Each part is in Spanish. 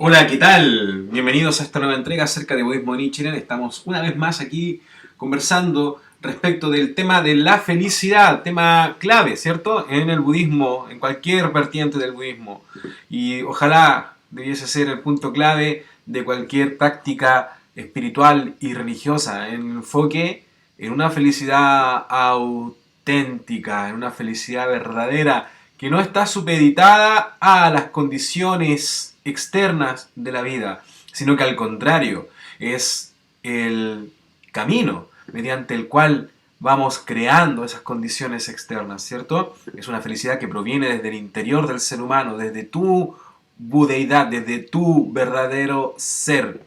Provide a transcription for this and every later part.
Hola, ¿qué tal? Bienvenidos a esta nueva entrega acerca de budismo Nichiren. Estamos una vez más aquí conversando respecto del tema de la felicidad, tema clave, ¿cierto? En el budismo, en cualquier vertiente del budismo. Y ojalá debiese ser el punto clave de cualquier práctica espiritual y religiosa, en enfoque en una felicidad auténtica, en una felicidad verdadera, que no está supeditada a las condiciones externas de la vida, sino que al contrario, es el camino mediante el cual vamos creando esas condiciones externas, ¿cierto? Es una felicidad que proviene desde el interior del ser humano, desde tu budeidad, desde tu verdadero ser.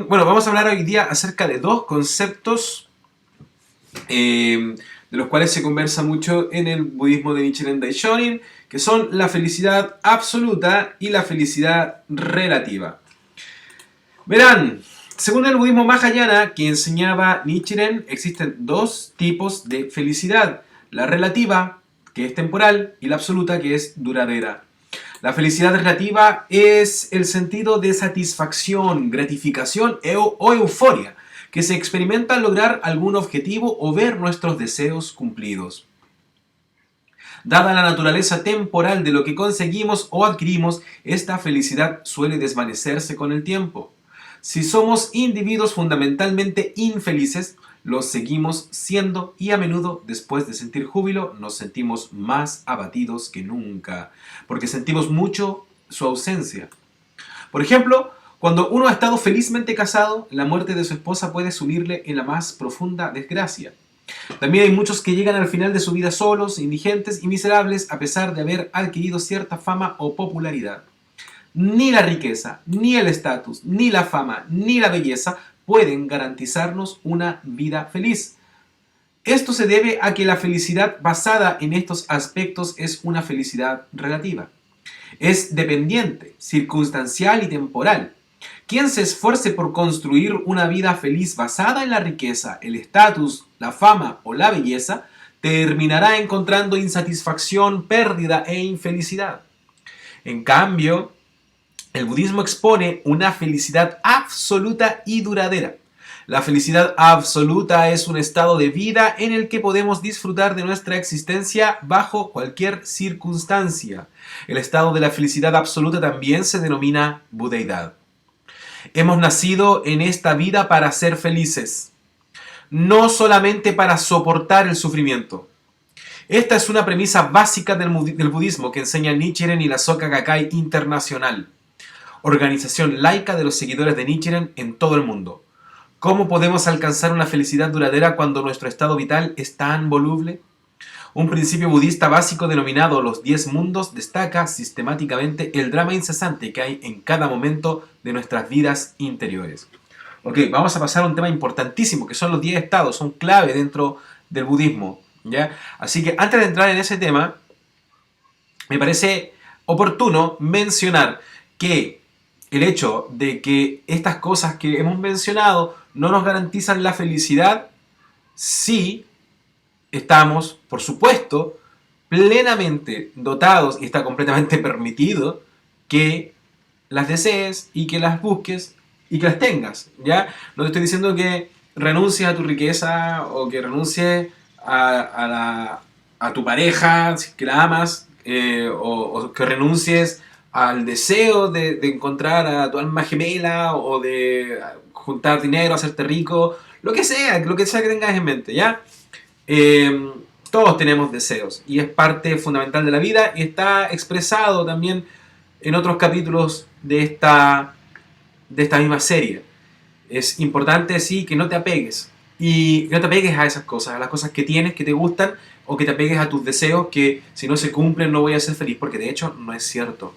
Vamos a hablar hoy día acerca de dos conceptos de los cuales se conversa mucho en el budismo de Nichiren Daishonin, que son la felicidad absoluta y la felicidad relativa. Verán, según el budismo Mahayana que enseñaba Nichiren, existen dos tipos de felicidad: la relativa, que es temporal, y la absoluta, que es duradera. La felicidad relativa es el sentido de satisfacción, gratificación o euforia que se experimenta al lograr algún objetivo o ver nuestros deseos cumplidos. Dada la naturaleza temporal de lo que conseguimos o adquirimos, esta felicidad suele desvanecerse con el tiempo. Si somos individuos fundamentalmente infelices, los seguimos siendo y a menudo, después de sentir júbilo, nos sentimos más abatidos que nunca, porque sentimos mucho su ausencia. Por ejemplo, cuando uno ha estado felizmente casado, la muerte de su esposa puede sumirle en la más profunda desgracia. También hay muchos que llegan al final de su vida solos, indigentes y miserables a pesar de haber adquirido cierta fama o popularidad. Ni la riqueza, ni el estatus, ni la fama, ni la belleza pueden garantizarnos una vida feliz. Esto se debe a que la felicidad basada en estos aspectos es una felicidad relativa. Es dependiente, circunstancial y temporal. Quien se esfuerce por construir una vida feliz basada en la riqueza, el estatus, la fama o la belleza, terminará encontrando insatisfacción, pérdida e infelicidad. En cambio, el budismo expone una felicidad absoluta y duradera. La felicidad absoluta es un estado de vida en el que podemos disfrutar de nuestra existencia bajo cualquier circunstancia. El estado de la felicidad absoluta también se denomina budeidad. Hemos nacido en esta vida para ser felices, no solamente para soportar el sufrimiento. Esta es una premisa básica del budismo que enseña Nichiren y la Soka Gakkai Internacional, organización laica de los seguidores de Nichiren en todo el mundo. ¿Cómo podemos alcanzar una felicidad duradera cuando nuestro estado vital es tan voluble? Un principio budista básico denominado los 10 mundos destaca sistemáticamente el drama incesante que hay en cada momento de nuestras vidas interiores. Ok, vamos a pasar a un tema importantísimo que son los 10 estados, son clave dentro del budismo, ¿ya? Así que antes de entrar en ese tema, me parece oportuno mencionar que el hecho de que estas cosas que hemos mencionado no nos garantizan la felicidad si estamos, por supuesto, plenamente dotados y está completamente permitido que las desees y que las busques y que las tengas, ¿ya? No te estoy diciendo que renuncies a tu riqueza o que renuncies a tu pareja, si es que la amas, o que renuncies al deseo de encontrar a tu alma gemela o de juntar dinero, hacerte rico, lo que sea que tengas en mente, ¿ya? Eh, todos tenemos deseos y es parte fundamental de la vida y está expresado también en otros capítulos de esta misma serie. Es importante, sí, que no te apegues y que no te apegues a esas cosas, a las cosas que tienes, que te gustan, o que te apegues a tus deseos que si no se cumplen no voy a ser feliz, porque de hecho no es cierto.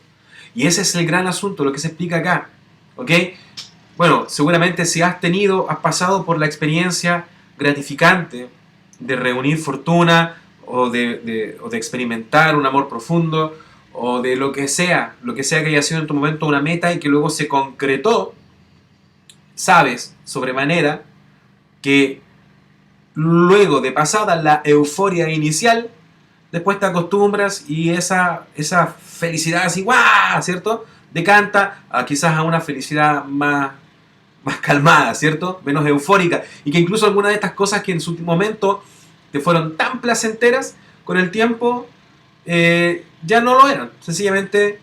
Y ese es el gran asunto, lo que se explica acá, ¿ok? Bueno, seguramente si has pasado por la experiencia gratificante de reunir fortuna o de experimentar un amor profundo o de lo que sea que haya sido en tu momento una meta y que luego se concretó, sabes sobremanera que luego de pasada la euforia inicial, después te acostumbras y esa felicidad así, ¡guau!, ¿cierto? Decanta a quizás a una felicidad más calmada, ¿cierto? Menos eufórica. Y que incluso algunas de estas cosas que en su momento te fueron tan placenteras, con el tiempo ya no lo eran. Sencillamente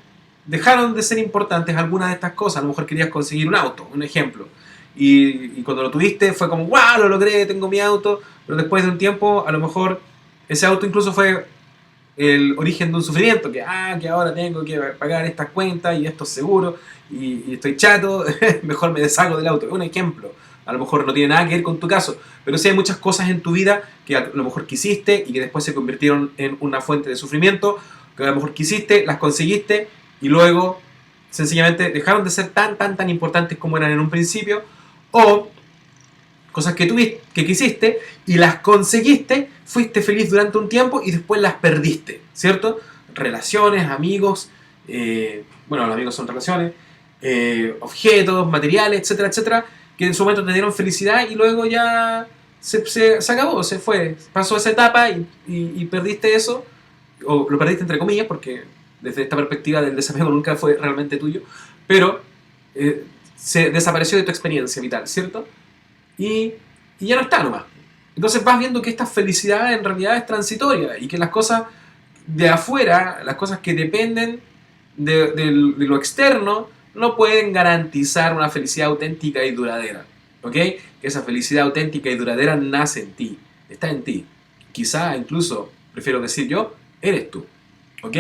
dejaron de ser importantes algunas de estas cosas. A lo mejor querías conseguir un auto, un ejemplo. Y cuando lo tuviste fue como, ¡wow!, lo logré, tengo mi auto. Pero después de un tiempo, a lo mejor ese auto incluso fue el origen de un sufrimiento, que ahora tengo que pagar estas cuentas y estos seguros y estoy chato, mejor me deshago del auto. Es un ejemplo, a lo mejor no tiene nada que ver con tu caso, pero sí hay muchas cosas en tu vida que a lo mejor quisiste y que después se convirtieron en una fuente de sufrimiento, que a lo mejor quisiste, las conseguiste y luego sencillamente dejaron de ser tan importantes como eran en un principio, o cosas que tuviste, que quisiste y las conseguiste, fuiste feliz durante un tiempo y después las perdiste, ¿cierto? Relaciones, amigos, bueno, los amigos son relaciones, objetos, materiales, etcétera, etcétera, que en su momento te dieron felicidad y luego ya se acabó, se fue, pasó esa etapa y perdiste eso, o lo perdiste entre comillas, porque desde esta perspectiva del desapego nunca fue realmente tuyo, pero se desapareció de tu experiencia vital, ¿cierto? Y ya no está nomás. Entonces vas viendo que esta felicidad en realidad es transitoria y que las cosas de afuera, las cosas que dependen de lo externo, no pueden garantizar una felicidad auténtica y duradera. ¿Ok? Que esa felicidad auténtica y duradera nace en ti, está en ti. Quizá incluso, prefiero decir yo, eres tú. ¿Ok?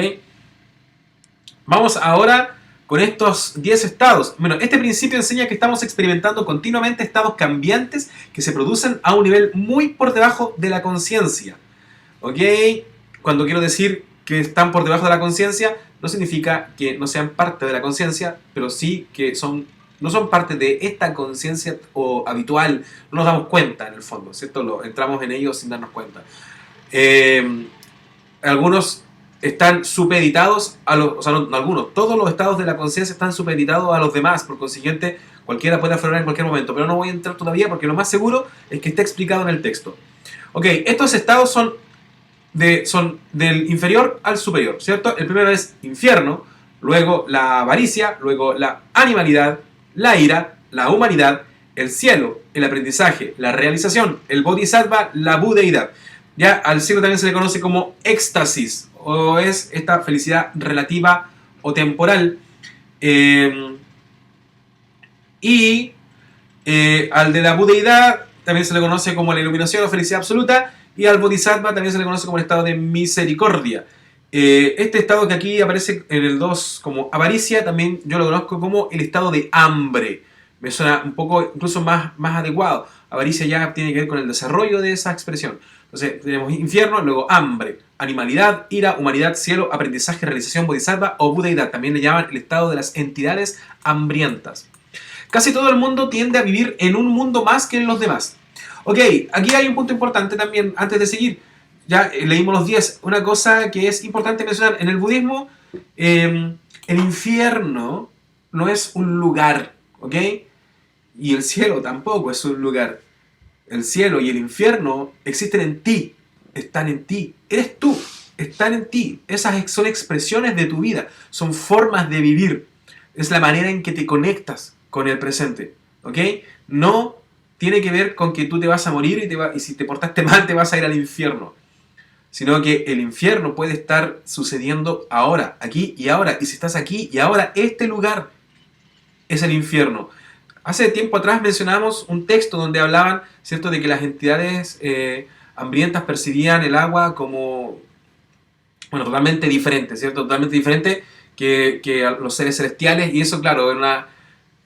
Vamos ahora con estos 10 estados. Bueno, este principio enseña que estamos experimentando continuamente estados cambiantes que se producen a un nivel muy por debajo de la conciencia. ¿Ok? Cuando quiero decir que están por debajo de la conciencia, no significa que no sean parte de la conciencia, pero sí que no son parte de esta conciencia habitual. No nos damos cuenta, en el fondo, ¿cierto? Entramos en ello sin darnos cuenta. Algunos están supeditados a los, o sea, no algunos, todos los estados de la conciencia están supeditados a los demás, por consiguiente, cualquiera puede aflorar en cualquier momento, pero no voy a entrar todavía porque lo más seguro es que esté explicado en el texto. Ok, estos estados son del inferior al superior, ¿cierto? El primero es infierno, luego la avaricia, luego la animalidad, la ira, la humanidad, el cielo, el aprendizaje, la realización, el bodhisattva, la budeidad. Ya al cielo también se le conoce como éxtasis, o es esta felicidad relativa o temporal. Al de la budeidad también se le conoce como la iluminación o felicidad absoluta, y al bodhisattva también se le conoce como el estado de misericordia. Este estado que aquí aparece en el 2 como avaricia, también yo lo conozco como el estado de hambre. Me suena un poco incluso más adecuado. Avaricia ya tiene que ver con el desarrollo de esa expresión. Entonces tenemos infierno, luego hambre, animalidad, ira, humanidad, cielo, aprendizaje, realización, bodhisattva o budeidad. También le llaman el estado de las entidades hambrientas. Casi todo el mundo tiende a vivir en un mundo más que en los demás. Ok, aquí hay un punto importante también, antes de seguir. Ya leímos los 10. Una cosa que es importante mencionar, en el budismo, el infierno no es un lugar, ¿ok? Y el cielo tampoco es un lugar. El cielo y el infierno existen en ti, están en ti, eres tú, están en ti. Esas son expresiones de tu vida, son formas de vivir. Es la manera en que te conectas con el presente, ¿ok? No tiene que ver con que tú te vas a morir y si te portaste mal te vas a ir al infierno. Sino que el infierno puede estar sucediendo ahora, aquí y ahora. Y si estás aquí y ahora, este lugar es el infierno. Hace tiempo atrás mencionamos un texto donde hablaban, ¿cierto?, de que las entidades hambrientas percibían el agua como, bueno, totalmente diferente, ¿cierto? Totalmente diferente que a los seres celestiales. Y eso, claro,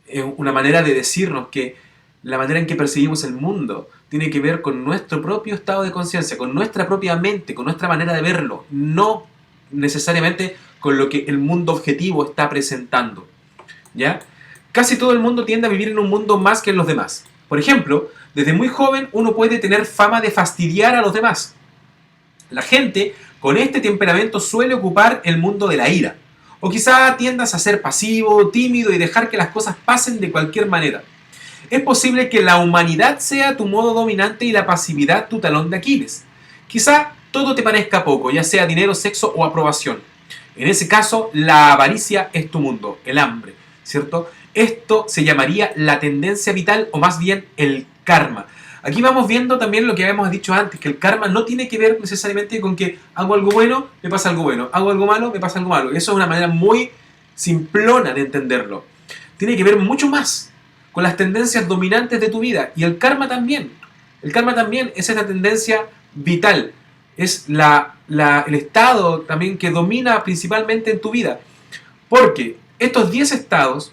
es una manera de decirnos que la manera en que percibimos el mundo tiene que ver con nuestro propio estado de conciencia, con nuestra propia mente, con nuestra manera de verlo, no necesariamente con lo que el mundo objetivo está presentando, ¿ya? Casi todo el mundo tiende a vivir en un mundo más que en los demás. Por ejemplo, desde muy joven uno puede tener fama de fastidiar a los demás. La gente con este temperamento suele ocupar el mundo de la ira. O quizá tiendas a ser pasivo, tímido y dejar que las cosas pasen de cualquier manera. Es posible que la humanidad sea tu modo dominante y la pasividad tu talón de Aquiles. Quizá todo te parezca poco, ya sea dinero, sexo o aprobación. En ese caso, la avaricia es tu mundo, el hambre, ¿cierto? Esto se llamaría la tendencia vital o más bien el karma. Aquí vamos viendo también lo que habíamos dicho antes, que el karma no tiene que ver necesariamente con que hago algo bueno, me pasa algo bueno, hago algo malo, me pasa algo malo. Eso es una manera muy simplona de entenderlo. Tiene que ver mucho más con las tendencias dominantes de tu vida. Y el karma también. El karma también es esa tendencia vital. Es el estado también que domina principalmente en tu vida. Porque estos 10 estados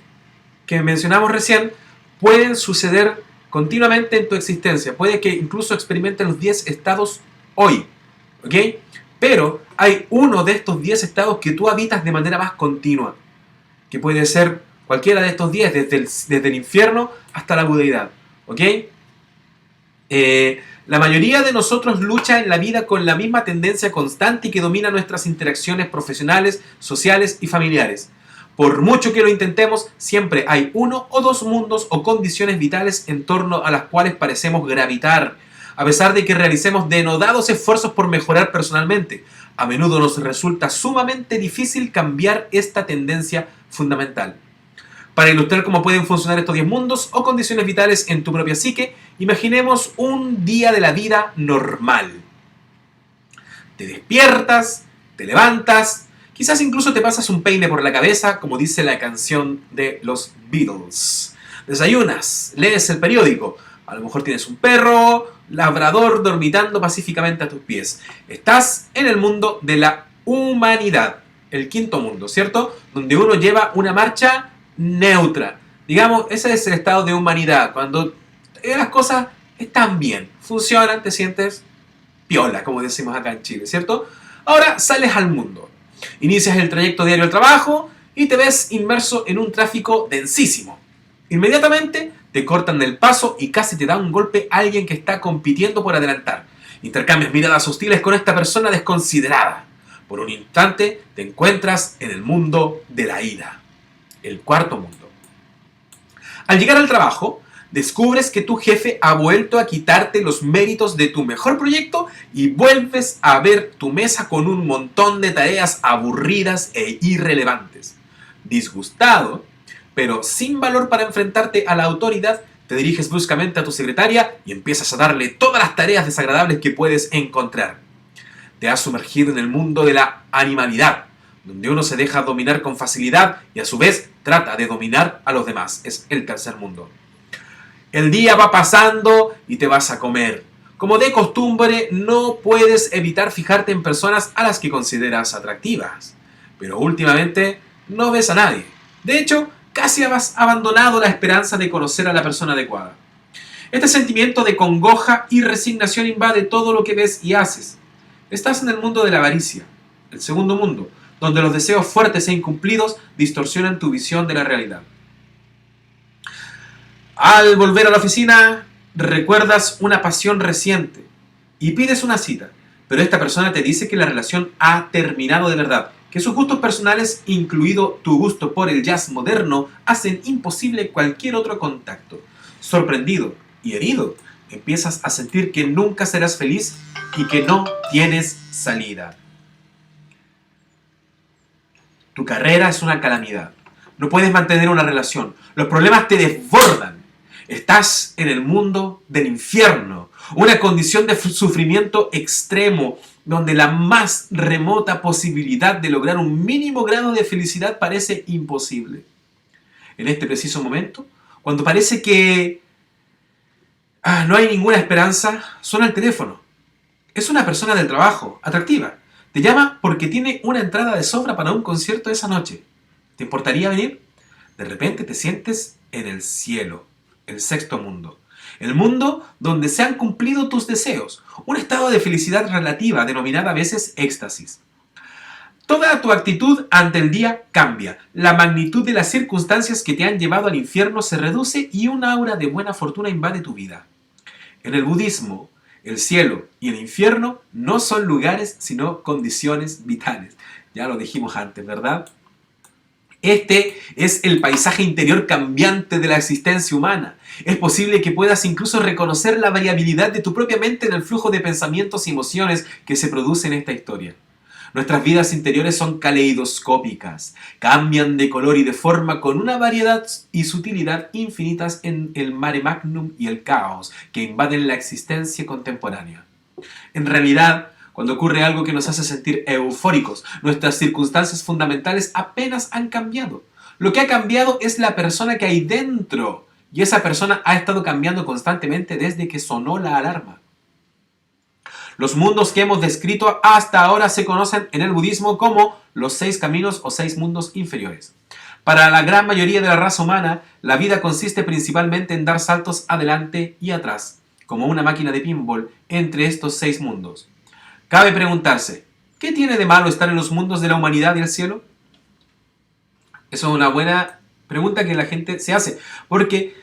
que mencionamos recién pueden suceder continuamente en tu existencia. Puede que incluso experimentes los 10 estados hoy. ¿Ok? Pero hay uno de estos 10 estados que tú habitas de manera más continua. Que puede ser cualquiera de estos 10, desde el infierno hasta la budeidad. ¿Ok? La mayoría de nosotros lucha en la vida con la misma tendencia constante y que domina nuestras interacciones profesionales, sociales y familiares. Por mucho que lo intentemos, siempre hay uno o dos mundos o condiciones vitales en torno a las cuales parecemos gravitar. A pesar de que realicemos denodados esfuerzos por mejorar personalmente, a menudo nos resulta sumamente difícil cambiar esta tendencia fundamental. Para ilustrar cómo pueden funcionar estos 10 mundos o condiciones vitales en tu propia psique, imaginemos un día de la vida normal. Te despiertas, te levantas, quizás incluso te pasas un peine por la cabeza, como dice la canción de los Beatles. Desayunas, lees el periódico, a lo mejor tienes un perro, labrador dormitando pacíficamente a tus pies. Estás en el mundo de la humanidad, el quinto mundo, ¿cierto? Donde uno lleva una marcha neutra. Digamos, ese es el estado de humanidad, cuando las cosas están bien, funcionan, te sientes piola, como decimos acá en Chile, ¿cierto? Ahora sales al mundo, inicias el trayecto diario al trabajo y te ves inmerso en un tráfico densísimo. Inmediatamente te cortan el paso y casi te da un golpe alguien que está compitiendo por adelantar. Intercambias miradas hostiles con esta persona desconsiderada. Por un instante te encuentras en el mundo de la ira. El cuarto mundo. Al llegar al trabajo, descubres que tu jefe ha vuelto a quitarte los méritos de tu mejor proyecto y vuelves a ver tu mesa con un montón de tareas aburridas e irrelevantes. Disgustado, pero sin valor para enfrentarte a la autoridad, te diriges bruscamente a tu secretaria y empiezas a darle todas las tareas desagradables que puedes encontrar. Te has sumergido en el mundo de la animalidad, donde uno se deja dominar con facilidad y a su vez trata de dominar a los demás. Es el tercer mundo. El día va pasando y te vas a comer. Como de costumbre, no puedes evitar fijarte en personas a las que consideras atractivas. Pero últimamente no ves a nadie. De hecho, casi has abandonado la esperanza de conocer a la persona adecuada. Este sentimiento de congoja y resignación invade todo lo que ves y haces. Estás en el mundo de la avaricia, el segundo mundo, donde los deseos fuertes e incumplidos distorsionan tu visión de la realidad. Al volver a la oficina, recuerdas una pasión reciente y pides una cita, pero esta persona te dice que la relación ha terminado de verdad, que sus gustos personales, incluido tu gusto por el jazz moderno, hacen imposible cualquier otro contacto. Sorprendido y herido, empiezas a sentir que nunca serás feliz y que no tienes salida. Tu carrera es una calamidad. No puedes mantener una relación. Los problemas te desbordan. Estás en el mundo del infierno, una condición de sufrimiento extremo, donde la más remota posibilidad de lograr un mínimo grado de felicidad parece imposible. En este preciso momento, cuando parece que no hay ninguna esperanza, suena el teléfono. Es una persona del trabajo, atractiva. Te llama porque tiene una entrada de sobra para un concierto esa noche. ¿Te importaría venir? De repente te sientes en el cielo, el sexto mundo. El mundo donde se han cumplido tus deseos. Un estado de felicidad relativa, denominada a veces éxtasis. Toda tu actitud ante el día cambia. La magnitud de las circunstancias que te han llevado al infierno se reduce y un aura de buena fortuna invade tu vida. En el budismo, el cielo y el infierno no son lugares, sino condiciones vitales. Ya lo dijimos antes, ¿verdad? Este es el paisaje interior cambiante de la existencia humana. Es posible que puedas incluso reconocer la variabilidad de tu propia mente en el flujo de pensamientos y emociones que se produce en esta historia. Nuestras vidas interiores son caleidoscópicas, cambian de color y de forma con una variedad y sutilidad infinitas en el mare magnum y el caos que invaden la existencia contemporánea. En realidad, cuando ocurre algo que nos hace sentir eufóricos, nuestras circunstancias fundamentales apenas han cambiado. Lo que ha cambiado es la persona que hay dentro, y esa persona ha estado cambiando constantemente desde que sonó la alarma. Los mundos que hemos descrito hasta ahora se conocen en el budismo como los 6 caminos o 6 mundos inferiores. Para la gran mayoría de la raza humana, la vida consiste principalmente en dar saltos adelante y atrás, como una máquina de pinball, entre estos 6 mundos. Cabe preguntarse, ¿qué tiene de malo estar en los mundos de la humanidad y el cielo? Eso es una buena pregunta que la gente se hace, porque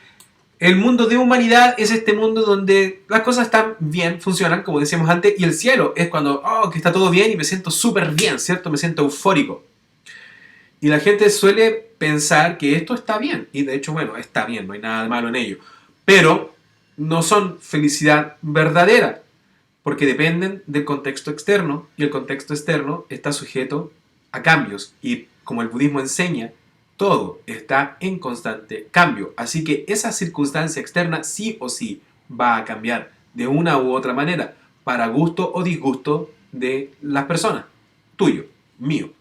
el mundo de humanidad es este mundo donde las cosas están bien, funcionan, como decíamos antes, y el cielo es cuando, que está todo bien y me siento súper bien, ¿cierto? Me siento eufórico. Y la gente suele pensar que esto está bien, y de hecho, bueno, está bien, no hay nada de malo en ello, pero no son felicidad verdadera, porque dependen del contexto externo, y el contexto externo está sujeto a cambios, y como el budismo enseña, todo está en constante cambio. Así que esa circunstancia externa sí o sí va a cambiar de una u otra manera, para gusto o disgusto de las personas. Tuyo, mío.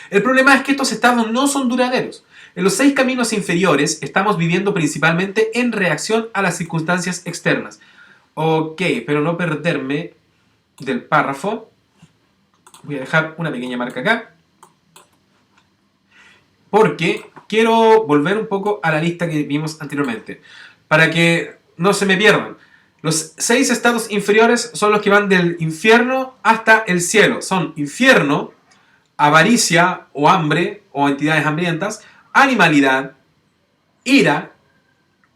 El problema es que estos estados no son duraderos. En los 6 caminos inferiores estamos viviendo principalmente en reacción a las circunstancias externas. Ok, pero no perderme del párrafo. Voy a dejar una pequeña marca acá, porque quiero volver un poco a la lista que vimos anteriormente, para que no se me pierdan. Los 6 estados inferiores son los que van del infierno hasta el cielo. Son infierno, avaricia o hambre o entidades hambrientas, animalidad, ira,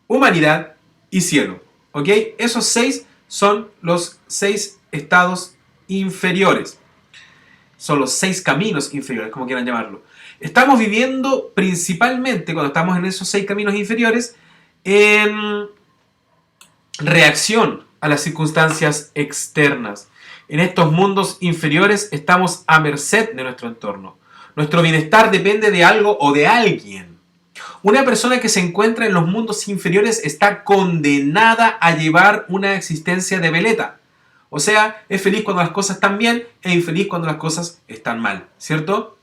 humanidad y cielo. ¿Ok? Esos 6 son los 6 estados inferiores. Son los 6 caminos inferiores, como quieran llamarlo. Estamos viviendo principalmente, cuando estamos en esos 6 caminos inferiores, en reacción a las circunstancias externas. En estos mundos inferiores estamos a merced de nuestro entorno. Nuestro bienestar depende de algo o de alguien. Una persona que se encuentra en los mundos inferiores está condenada a llevar una existencia de veleta. O sea, es feliz cuando las cosas están bien e infeliz cuando las cosas están mal, ¿cierto?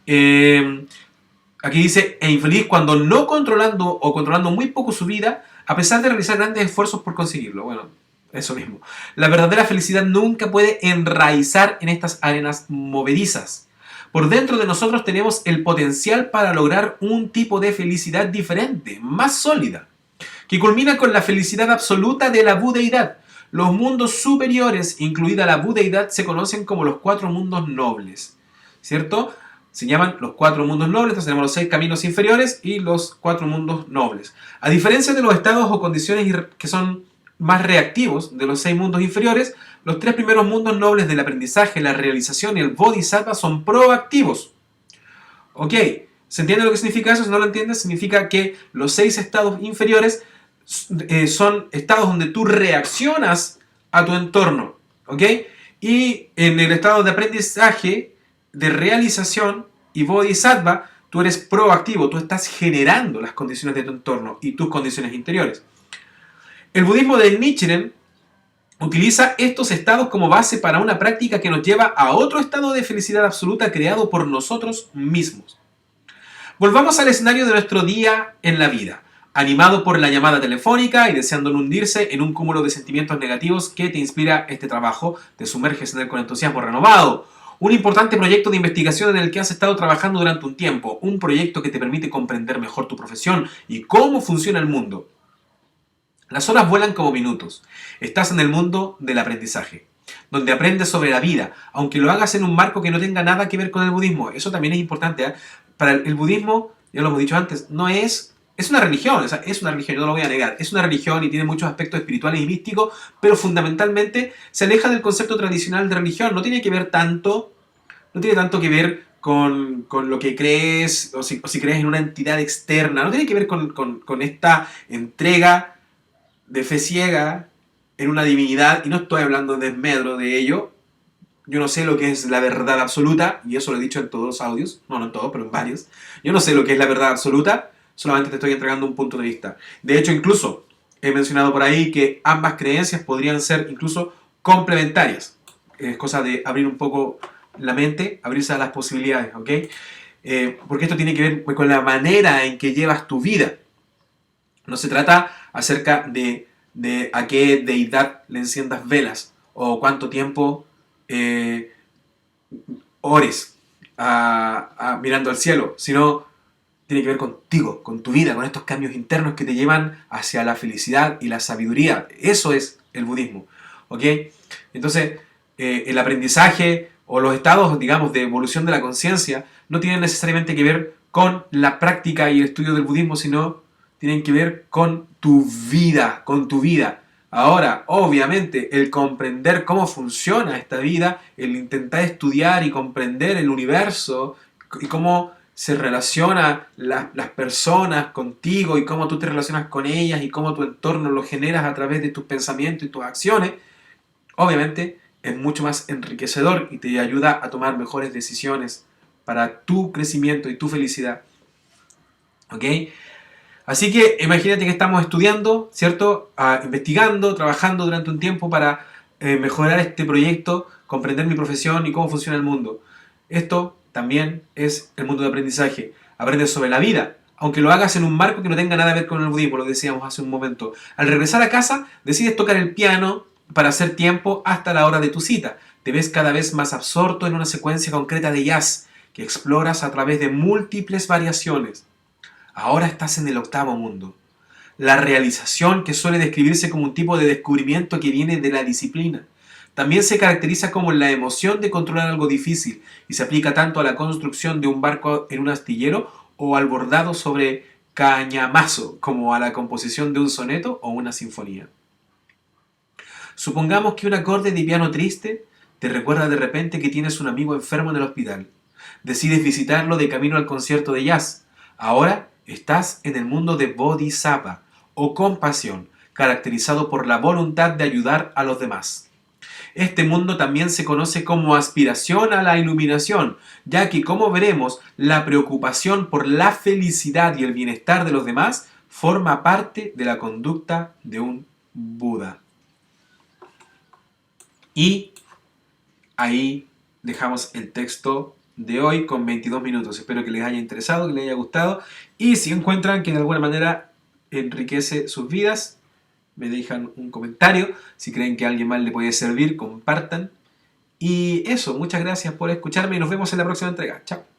Aquí dice, e infeliz cuando no controlando o controlando muy poco su vida, a pesar de realizar grandes esfuerzos por conseguirlo. Bueno, eso mismo. La verdadera felicidad nunca puede enraizar en estas arenas movedizas. Por dentro de nosotros tenemos el potencial para lograr un tipo de felicidad diferente, más sólida, que culmina con la felicidad absoluta de la budeidad. Los mundos superiores, incluida la budeidad, se conocen como los 4 mundos nobles, ¿cierto? Se llaman los 4 mundos nobles, entonces tenemos los 6 caminos inferiores y los 4 mundos nobles. A diferencia de los estados o condiciones que son más reactivos de los 6 mundos inferiores, los 3 primeros mundos nobles del aprendizaje, la realización y el bodhisattva son proactivos. Ok, ¿se entiende lo que significa eso? Si no lo entiendes, significa que los 6 estados inferiores son estados donde tú reaccionas a tu entorno. ¿Ok? Y en el estado de aprendizaje, de realización y bodhisattva, tú eres proactivo, tú estás generando las condiciones de tu entorno y tus condiciones interiores. El budismo de Nichiren utiliza estos estados como base para una práctica que nos lleva a otro estado de felicidad absoluta creado por nosotros mismos. Volvamos al escenario de nuestro día en la vida. Animado por la llamada telefónica y deseando no hundirse en un cúmulo de sentimientos negativos que te inspira este trabajo, te sumerges en él con entusiasmo renovado. Un importante proyecto de investigación en el que has estado trabajando durante un tiempo. Un proyecto que te permite comprender mejor tu profesión y cómo funciona el mundo. Las horas vuelan como minutos. Estás en el mundo del aprendizaje, donde aprendes sobre la vida, aunque lo hagas en un marco que no tenga nada que ver con el budismo. Eso también es importante, ¿eh? Para el budismo, ya lo hemos dicho antes, no es... Es una religión, o sea, es una religión, yo no lo voy a negar. Es una religión y tiene muchos aspectos espirituales y místicos, pero fundamentalmente se aleja del concepto tradicional de religión. No tiene tanto que ver con lo que crees, o si crees en una entidad externa. No tiene que ver con esta entrega de fe ciega en una divinidad, y no estoy hablando de desmedro de ello. Yo no sé lo que es la verdad absoluta, y eso lo he dicho en todos los audios, no en todos, pero en varios. Yo no sé lo que es la verdad absoluta, solamente te estoy entregando un punto de vista. De hecho, incluso he mencionado por ahí que ambas creencias podrían ser incluso complementarias. Es cosa de abrir un poco la mente, abrirse a las posibilidades, ¿ok? Porque esto tiene que ver con la manera en que llevas tu vida. No se trata acerca de a qué deidad le enciendas velas o cuánto tiempo eh, ores mirando al cielo, sino tiene que ver contigo, con tu vida, con estos cambios internos que te llevan hacia la felicidad y la sabiduría. Eso es el budismo, ¿ok? Entonces, el aprendizaje o los estados, digamos, de evolución de la conciencia no tienen necesariamente que ver con la práctica y el estudio del budismo, sino tienen que ver con tu vida, con tu vida. Ahora, obviamente, el comprender cómo funciona esta vida, el intentar estudiar y comprender el universo y cómo se relaciona las personas contigo y cómo tú te relacionas con ellas y cómo tu entorno lo generas a través de tus pensamientos y tus acciones, obviamente es mucho más enriquecedor y te ayuda a tomar mejores decisiones para tu crecimiento y tu felicidad. ¿Ok? Así que imagínate que estamos estudiando, ¿cierto? Investigando, trabajando durante un tiempo para mejorar este proyecto, comprender mi profesión y cómo funciona el mundo. Esto también es el mundo de aprendizaje. Aprendes sobre la vida, aunque lo hagas en un marco que no tenga nada que ver con el budismo, lo decíamos hace un momento. Al regresar a casa, decides tocar el piano para hacer tiempo hasta la hora de tu cita. Te ves cada vez más absorto en una secuencia concreta de jazz que exploras a través de múltiples variaciones. Ahora estás en el octavo mundo. La realización, que suele describirse como un tipo de descubrimiento que viene de la disciplina, también se caracteriza como la emoción de controlar algo difícil y se aplica tanto a la construcción de un barco en un astillero o al bordado sobre cañamazo como a la composición de un soneto o una sinfonía. Supongamos que un acorde de piano triste te recuerda de repente que tienes un amigo enfermo en el hospital. Decides visitarlo de camino al concierto de jazz. Ahora estás en el mundo de Bodhisattva o compasión, caracterizado por la voluntad de ayudar a los demás. Este mundo también se conoce como aspiración a la iluminación, ya que, como veremos, la preocupación por la felicidad y el bienestar de los demás forma parte de la conducta de un Buda. Y ahí dejamos el texto de hoy con 22 minutos. Espero que les haya interesado, que les haya gustado. Y si encuentran que de alguna manera enriquece sus vidas, me dejan un comentario. Si creen que a alguien más le puede servir, compartan. Y eso, muchas gracias por escucharme y nos vemos en la próxima entrega. Chao.